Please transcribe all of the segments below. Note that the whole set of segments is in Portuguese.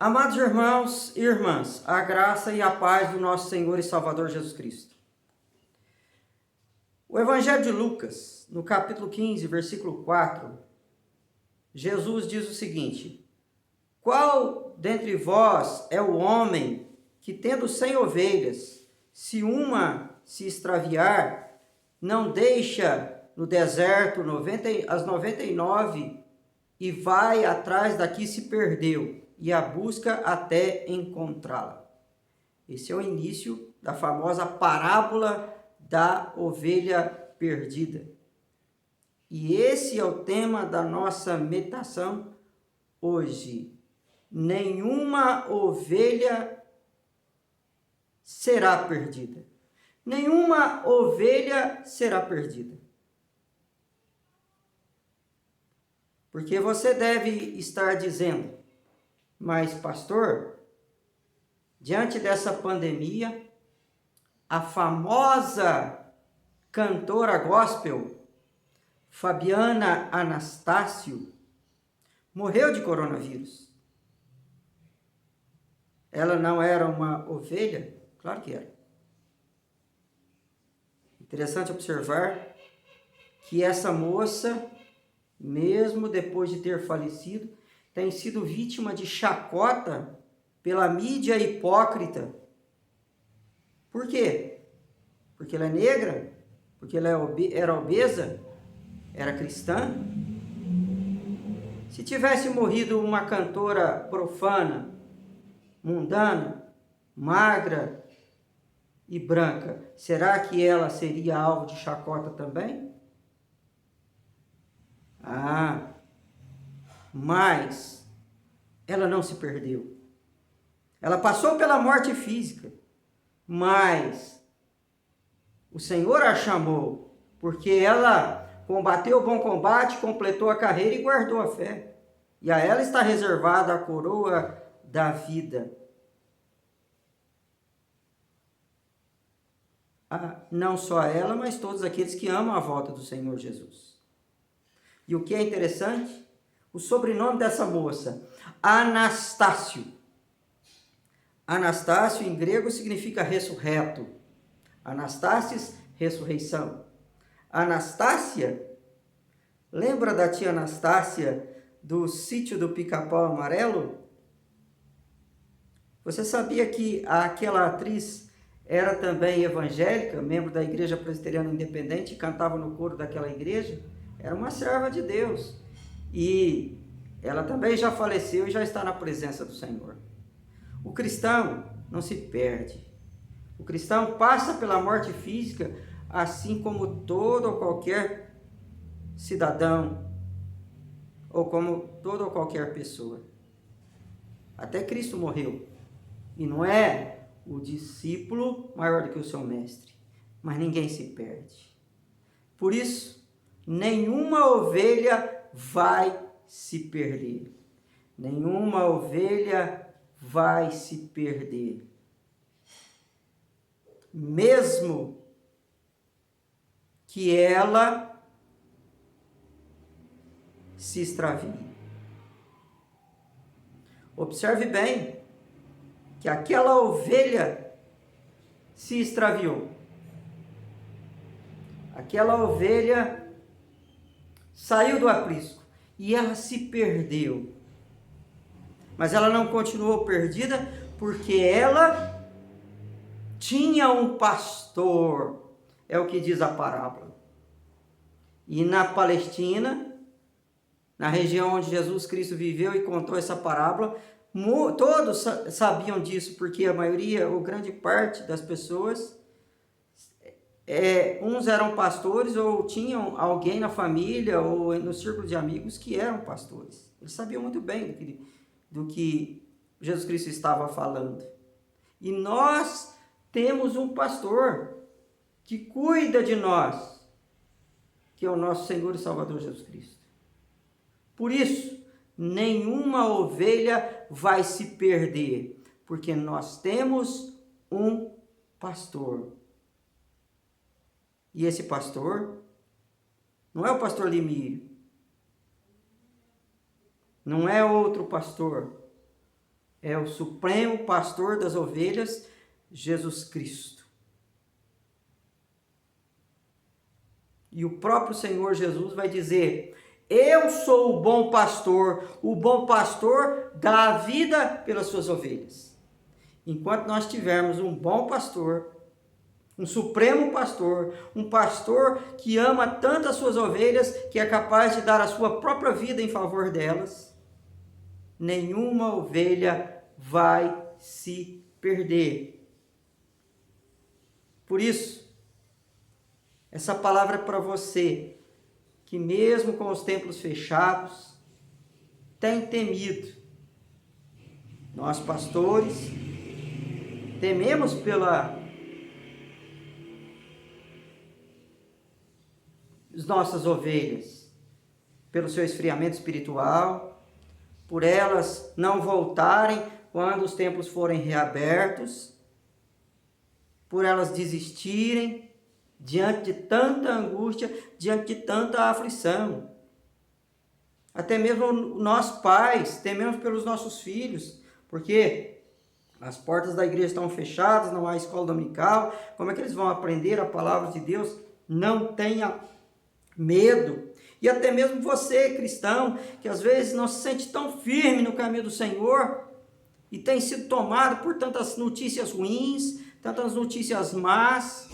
Amados irmãos e irmãs, a graça e a paz do nosso Senhor e Salvador Jesus Cristo. O Evangelho de Lucas, no capítulo 15, versículo 4, Jesus diz o seguinte: qual dentre vós é o homem que, tendo 100 ovelhas, se uma se extraviar, não deixa no deserto as 99 e vai atrás da que se perdeu e a busca até encontrá-la? Esse é o início da famosa parábola da ovelha perdida. E esse é o tema da nossa meditação hoje. Nenhuma ovelha será perdida. Nenhuma ovelha será perdida. Porque você deve estar dizendo: mas pastor, diante dessa pandemia, a famosa cantora gospel Fabiana Anastácio morreu de coronavírus. Ela não era uma ovelha? Claro que era. Interessante observar que essa moça, mesmo depois de ter falecido, tem sido vítima de chacota pela mídia hipócrita. Por quê? Porque ela é negra? Porque ela era obesa? Era cristã? Se tivesse morrido uma cantora profana, mundana, magra e branca, será que ela seria alvo de chacota também? Mas ela não se perdeu. Ela passou pela morte física, mas o Senhor a chamou, porque ela combateu o bom combate, completou a carreira e guardou a fé. E a ela está reservada a coroa da vida. Não só a ela, mas todos aqueles que amam a volta do Senhor Jesus. E o que é interessante, o sobrenome dessa moça, Anastácio. Anastácio em grego significa ressurreto. Anastásis, ressurreição. Anastácia, lembra da tia Anastácia do Sítio do Pica-Pau Amarelo? Você sabia que aquela atriz era também evangélica, membro da Igreja Presbiteriana Independente, e cantava no coro daquela igreja? Era uma serva de Deus. E ela também já faleceu e já está na presença do Senhor. O cristão não se perde. O cristão passa pela morte física, assim como todo ou qualquer cidadão, ou como toda ou qualquer pessoa. Até Cristo morreu. E não é o discípulo maior do que o seu mestre. Mas ninguém se perde. Por isso, nenhuma ovelha vai se perder. Nenhuma ovelha vai se perder. Mesmo que ela se extravie. Observe bem que aquela ovelha se extraviou. Aquela ovelha saiu do aprisco e ela se perdeu. Mas ela não continuou perdida porque ela tinha um pastor. É o que diz a parábola. E na Palestina, na região onde Jesus Cristo viveu e contou essa parábola, todos sabiam disso, porque a maioria, ou grande parte das pessoas, uns eram pastores ou tinham alguém na família ou no círculo de amigos que eram pastores. Eles sabiam muito bem do que Jesus Cristo estava falando. E nós temos um pastor que cuida de nós, que é o nosso Senhor e Salvador Jesus Cristo. Por isso, nenhuma ovelha vai se perder, porque nós temos um pastor. E esse pastor não é o pastor Limírio, não é outro pastor. é o supremo pastor das ovelhas, Jesus Cristo. E o próprio Senhor Jesus vai dizer: eu sou o bom pastor dá a vida pelas suas ovelhas. Enquanto nós tivermos um bom pastor, um supremo pastor, um pastor que ama tanto as suas ovelhas, que é capaz de dar a sua própria vida em favor delas, nenhuma ovelha vai se perder. Por isso, essa palavra é para você, que mesmo com os templos fechados, tem temido. Nós, pastores, tememos pelas nossas ovelhas, pelo seu esfriamento espiritual, por elas não voltarem quando os templos forem reabertos, por elas desistirem diante de tanta angústia, diante de tanta aflição. Até mesmo nós pais tememos pelos nossos filhos, porque as portas da igreja estão fechadas, não há escola dominical. Como é que eles vão aprender a palavra de Deus? Não tenha medo. E até mesmo você, cristão, que às vezes não se sente tão firme no caminho do Senhor e tem sido tomado por tantas notícias ruins, tantas notícias más,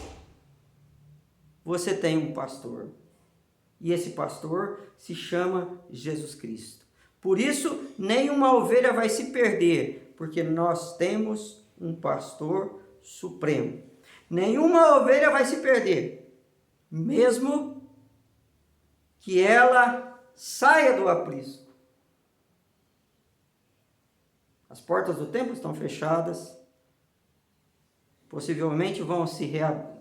você tem um pastor. E esse pastor se chama Jesus Cristo. Por isso, nenhuma ovelha vai se perder, porque nós temos um pastor supremo. Nenhuma ovelha vai se perder, mesmo que ela saia do aprisco. As portas do templo estão fechadas. Possivelmente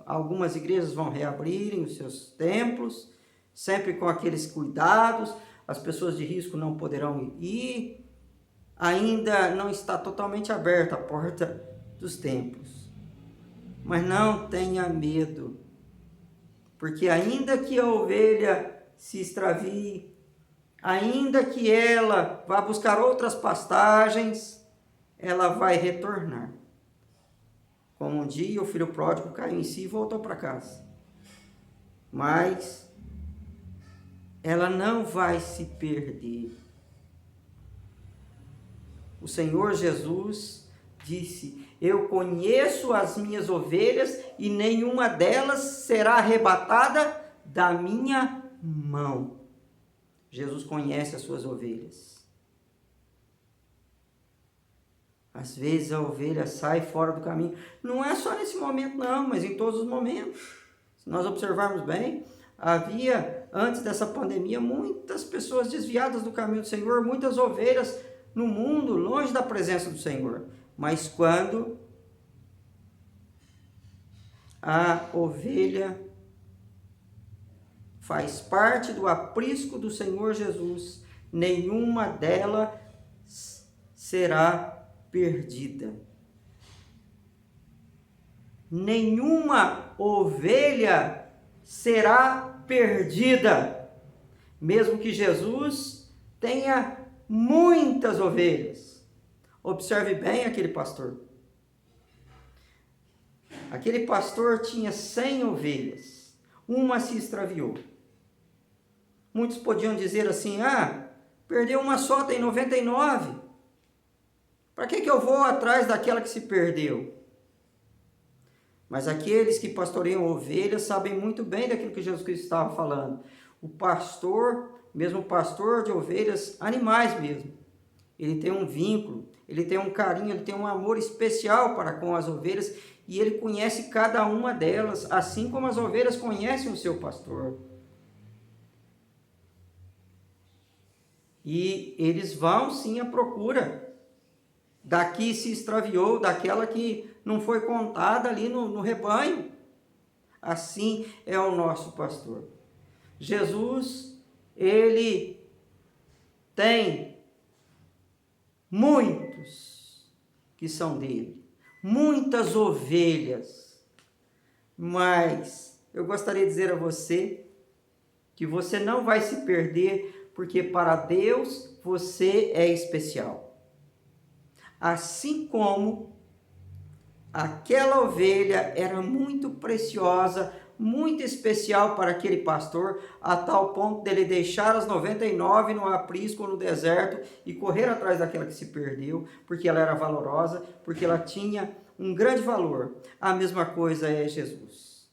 algumas igrejas vão reabrirem os seus templos, sempre com aqueles cuidados. As pessoas de risco não poderão ir. Ainda não está totalmente aberta a porta dos templos. Mas não tenha medo, porque ainda que a ovelha se extravie, ainda que ela vá buscar outras pastagens, ela vai retornar. Como um dia o filho pródigo caiu em si e voltou para casa. Mas ela não vai se perder. O Senhor Jesus disse: eu conheço as minhas ovelhas e nenhuma delas será arrebatada da minha mão. Jesus conhece as suas ovelhas. Às vezes a ovelha sai fora do caminho. Não é só nesse momento não, mas em todos os momentos. Se nós observarmos bem, havia, antes dessa pandemia, muitas pessoas desviadas do caminho do Senhor, muitas ovelhas no mundo, longe da presença do Senhor. Mas quando a ovelha faz parte do aprisco do Senhor Jesus, nenhuma delas será perdida. Nenhuma ovelha será perdida, mesmo que Jesus tenha muitas ovelhas. Observe bem aquele pastor. Aquele pastor tinha 100 ovelhas, uma se extraviou. Muitos podiam dizer assim: perdeu uma só, tem 99. Para que eu vou atrás daquela que se perdeu? Mas aqueles que pastoreiam ovelhas sabem muito bem daquilo que Jesus Cristo estava falando. O pastor, mesmo pastor de ovelhas, animais mesmo, ele tem um vínculo, ele tem um carinho, ele tem um amor especial para com as ovelhas e ele conhece cada uma delas, assim como as ovelhas conhecem o seu pastor. E eles vão sim à procura da que se extraviou, daquela que não foi contada ali no rebanho. Assim é o nosso pastor. Jesus, ele tem muitos que são dele, muitas ovelhas, mas eu gostaria de dizer a você que você não vai se perder, porque para Deus você é especial. Assim como aquela ovelha era muito preciosa, muito especial para aquele pastor, a tal ponto dele deixar as 99 no aprisco ou no deserto e correr atrás daquela que se perdeu, porque ela era valorosa, porque ela tinha um grande valor. A mesma coisa é Jesus.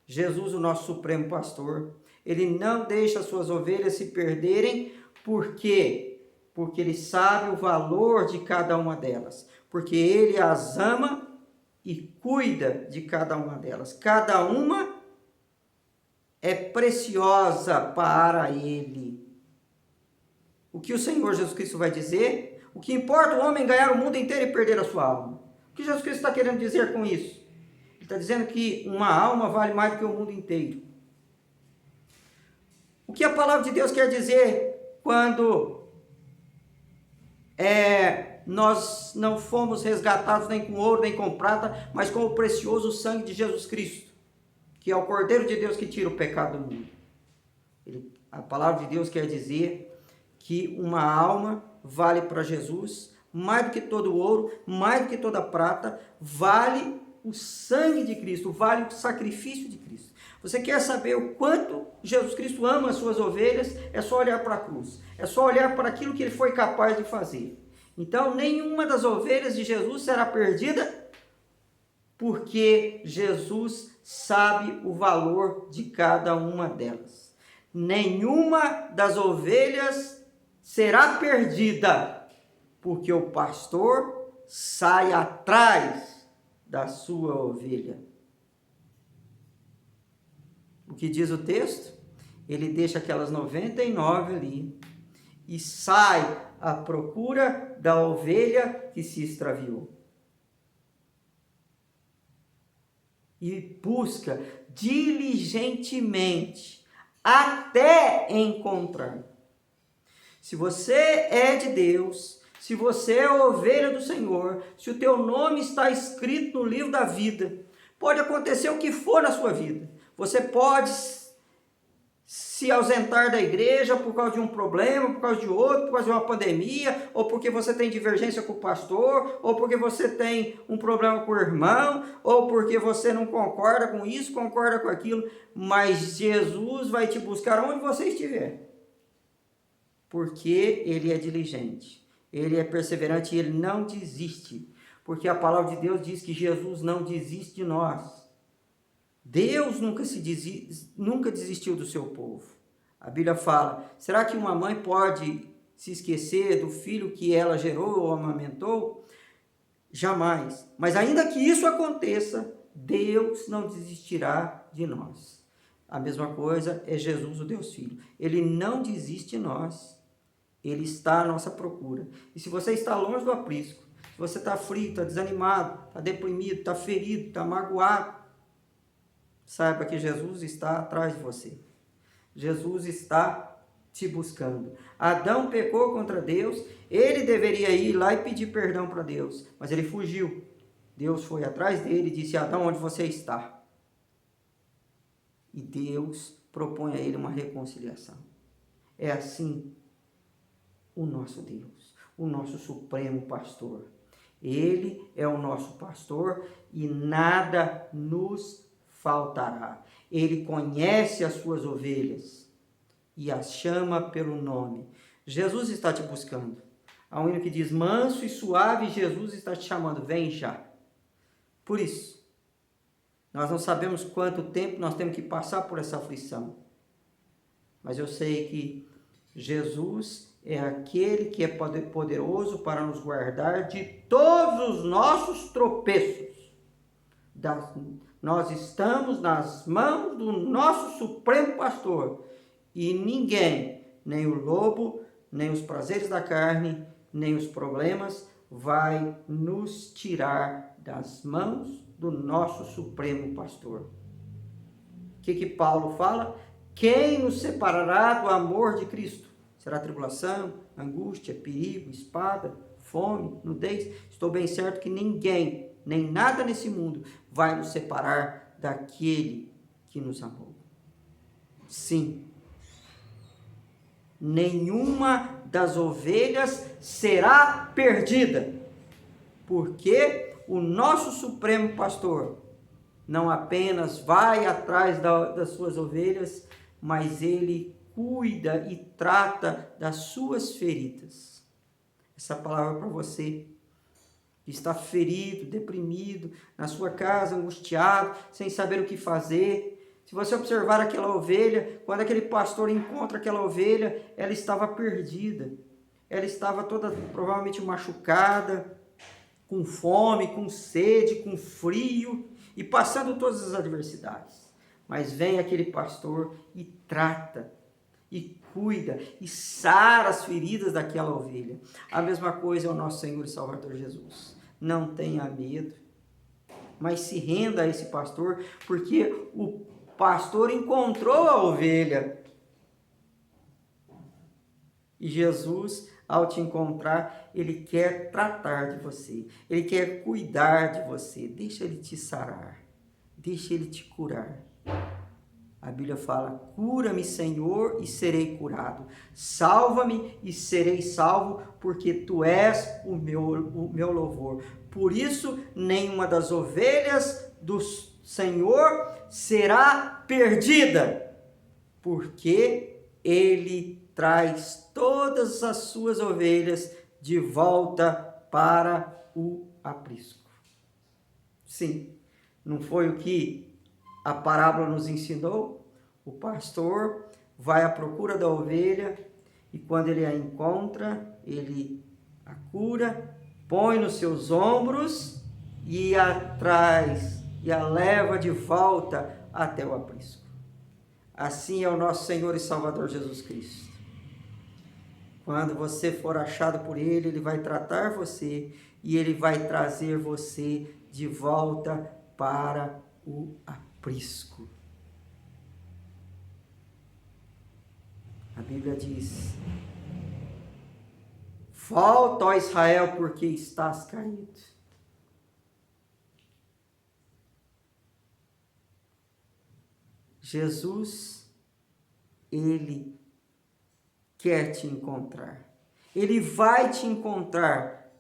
Jesus, o nosso supremo pastor, ele não deixa as suas ovelhas se perderem, por quê? Porque ele sabe o valor de cada uma delas, porque ele as ama e cuida de cada uma delas. Cada uma é preciosa para ele. O que o Senhor Jesus Cristo vai dizer? O que importa o homem ganhar o mundo inteiro e perder a sua alma. O que Jesus Cristo está querendo dizer com isso? Ele está dizendo que uma alma vale mais do que o mundo inteiro. O que a palavra de Deus quer dizer quando nós não fomos resgatados nem com ouro nem com prata, mas com o precioso sangue de Jesus Cristo, que é o Cordeiro de Deus que tira o pecado do mundo. A palavra de Deus quer dizer que uma alma vale para Jesus mais do que todo o ouro, mais do que toda a prata, vale o sangue de Cristo, vale o sacrifício de Cristo. Você quer saber o quanto Jesus Cristo ama as suas ovelhas? É só olhar para a cruz, é só olhar para aquilo que ele foi capaz de fazer. Então, nenhuma das ovelhas de Jesus será perdida, porque Jesus sabe o valor de cada uma delas. Nenhuma das ovelhas será perdida, porque o pastor sai atrás da sua ovelha. O que diz o texto? Ele deixa aquelas 99 ali e sai à procura da ovelha que se extraviou. E busca diligentemente até encontrar. Se você é de Deus, se você é ovelha do Senhor, se o teu nome está escrito no livro da vida, pode acontecer o que for na sua vida. Você pode se ausentar da igreja por causa de um problema, por causa de outro, por causa de uma pandemia, ou porque você tem divergência com o pastor, ou porque você tem um problema com o irmão, ou porque você não concorda com isso, concorda com aquilo, mas Jesus vai te buscar onde você estiver, porque ele é diligente, ele é perseverante e ele não desiste, porque a palavra de Deus diz que Jesus não desiste de nós. Deus nunca desistiu do seu povo. A Bíblia fala, será que uma mãe pode se esquecer do filho que ela gerou ou amamentou? Jamais. Mas ainda que isso aconteça, Deus não desistirá de nós. A mesma coisa é Jesus, o Deus Filho. Ele não desiste de nós. Ele está à nossa procura. E se você está longe do aprisco, se você está frio, está desanimado, está deprimido, está ferido, está magoado, saiba que Jesus está atrás de você. Jesus está te buscando. Adão pecou contra Deus, ele deveria ir lá e pedir perdão para Deus, mas ele fugiu. Deus foi atrás dele e disse, Adão, onde você está? E Deus propõe a ele uma reconciliação. É assim o nosso Deus, o nosso supremo pastor. Ele é o nosso pastor e nada nos faltará. Ele conhece as suas ovelhas e as chama pelo nome. Jesus está te buscando. Há um hino que diz, manso e suave, Jesus está te chamando, vem já. Por isso, nós não sabemos quanto tempo nós temos que passar por essa aflição. Mas eu sei que Jesus é aquele que é poderoso para nos guardar de todos os nossos tropeços. Nós estamos nas mãos do nosso supremo pastor e ninguém, nem o lobo, nem os prazeres da carne, nem os problemas, vai nos tirar das mãos do nosso supremo pastor. O que Paulo fala? Quem nos separará do amor de Cristo? Será tribulação, angústia, perigo, espada, fome, nudez? Estou bem certo que ninguém, nem nada nesse mundo vai nos separar daquele que nos amou. Sim, nenhuma das ovelhas será perdida, Porque o nosso Supremo Pastor não apenas vai atrás das suas ovelhas, mas ele cuida e trata das suas feridas. Essa palavra é para você que está ferido, deprimido, na sua casa, angustiado, sem saber o que fazer. Se você observar aquela ovelha, quando aquele pastor encontra aquela ovelha, ela estava perdida. Ela estava toda provavelmente machucada, com fome, com sede, com frio e passando todas as adversidades. Mas vem aquele pastor e trata, e cuida, e sara as feridas daquela ovelha. A mesma coisa é o nosso Senhor e Salvador Jesus. Não tenha medo, mas se renda a esse pastor, porque o pastor encontrou a ovelha. E Jesus, ao te encontrar, ele quer tratar de você, ele quer cuidar de você. Deixa ele te sarar, deixa ele te curar. A Bíblia fala: cura-me, Senhor, e serei curado. Salva-me e serei salvo, porque tu és o meu louvor. Por isso, nenhuma das ovelhas do Senhor será perdida, porque ele traz todas as suas ovelhas de volta para o aprisco. Sim, não foi o que a parábola nos ensinou? O pastor vai à procura da ovelha e quando ele a encontra, ele a cura, põe nos seus ombros e a traz e a leva de volta até o aprisco. Assim é o nosso Senhor e Salvador Jesus Cristo. Quando você for achado por ele, ele vai tratar você e ele vai trazer você de volta para o aprisco. A Bíblia diz: volta, ó Israel, porque estás caído. Jesus, ele quer te encontrar. Ele vai te encontrar.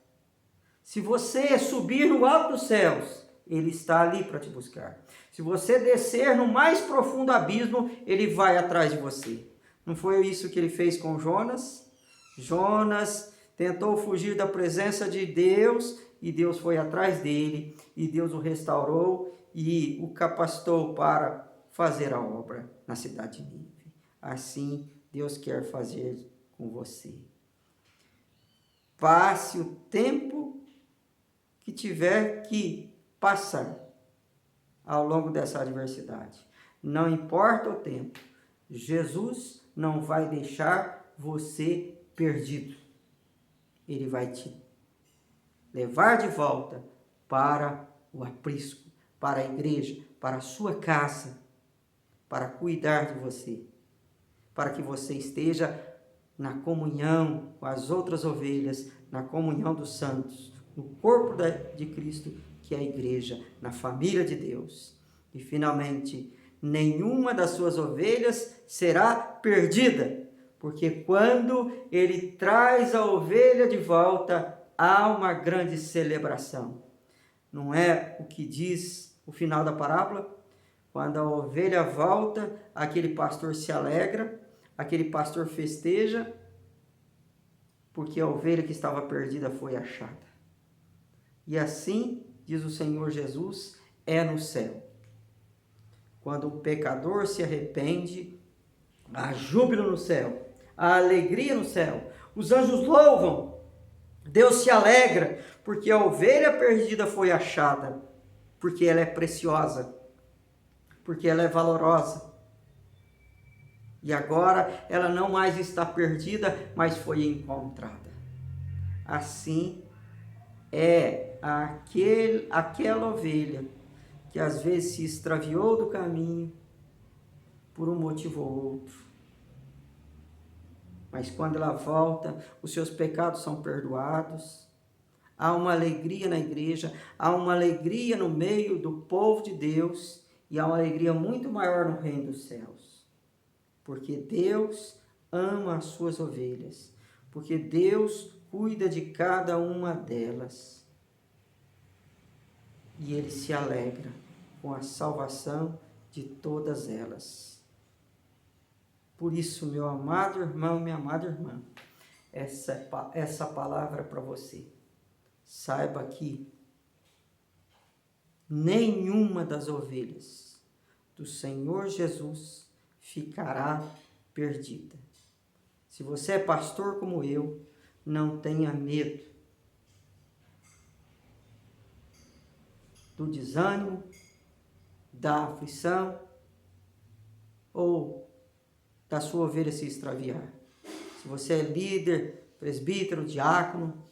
Se você subir no alto dos céus, ele está ali para te buscar. Se você descer no mais profundo abismo, ele vai atrás de você. Não foi isso que ele fez com Jonas? Jonas tentou fugir da presença de Deus e Deus foi atrás dele e Deus o restaurou e o capacitou para fazer a obra na cidade de Nínive. Assim, Deus quer fazer com você. Passe o tempo que tiver que passar ao longo dessa adversidade. Não importa o tempo, Jesus não vai deixar você perdido. Ele vai te levar de volta para o aprisco, para a igreja, para a sua casa, para cuidar de você, para que você esteja na comunhão com as outras ovelhas, na comunhão dos santos, no corpo de Cristo, que é a igreja, na família de Deus. E finalmente, nenhuma das suas ovelhas será perdida, porque quando ele traz a ovelha de volta, há uma grande celebração. Não é o que diz o final da parábola? Quando a ovelha volta, aquele pastor se alegra, aquele pastor festeja, porque a ovelha que estava perdida foi achada. E assim, diz o Senhor Jesus, é no céu. Quando o pecador se arrepende, há júbilo no céu, há alegria no céu, os anjos louvam, Deus se alegra, porque a ovelha perdida foi achada, porque ela é preciosa, porque ela é valorosa. E agora ela não mais está perdida, mas foi encontrada. Assim é aquela ovelha que às vezes se extraviou do caminho por um motivo ou outro. Mas quando ela volta, os seus pecados são perdoados. Há uma alegria na igreja, há uma alegria no meio do povo de Deus e há uma alegria muito maior no reino dos céus. Porque Deus ama as suas ovelhas, porque Deus cuida de cada uma delas. e Ele se alegra com a salvação de todas elas. Por isso, meu amado irmão, minha amada irmã, essa palavra é para você. Saiba que nenhuma das ovelhas do Senhor Jesus ficará perdida. Se você é pastor como eu, não tenha medo do desânimo, da aflição ou da sua ovelha se extraviar. Se você é líder, presbítero, diácono,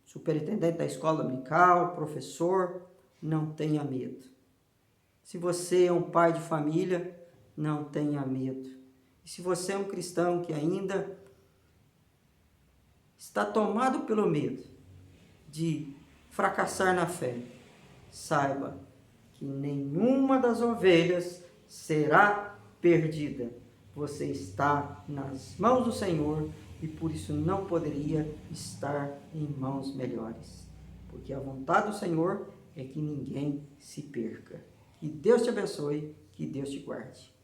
superintendente da escola dominical, professor, não tenha medo. Se você é um pai de família, não tenha medo. E se você é um cristão que ainda está tomado pelo medo de fracassar na fé, saiba que nenhuma das ovelhas será perdida. Você está nas mãos do Senhor e por isso não poderia estar em mãos melhores. Porque a vontade do Senhor é que ninguém se perca. Que Deus te abençoe, que Deus te guarde.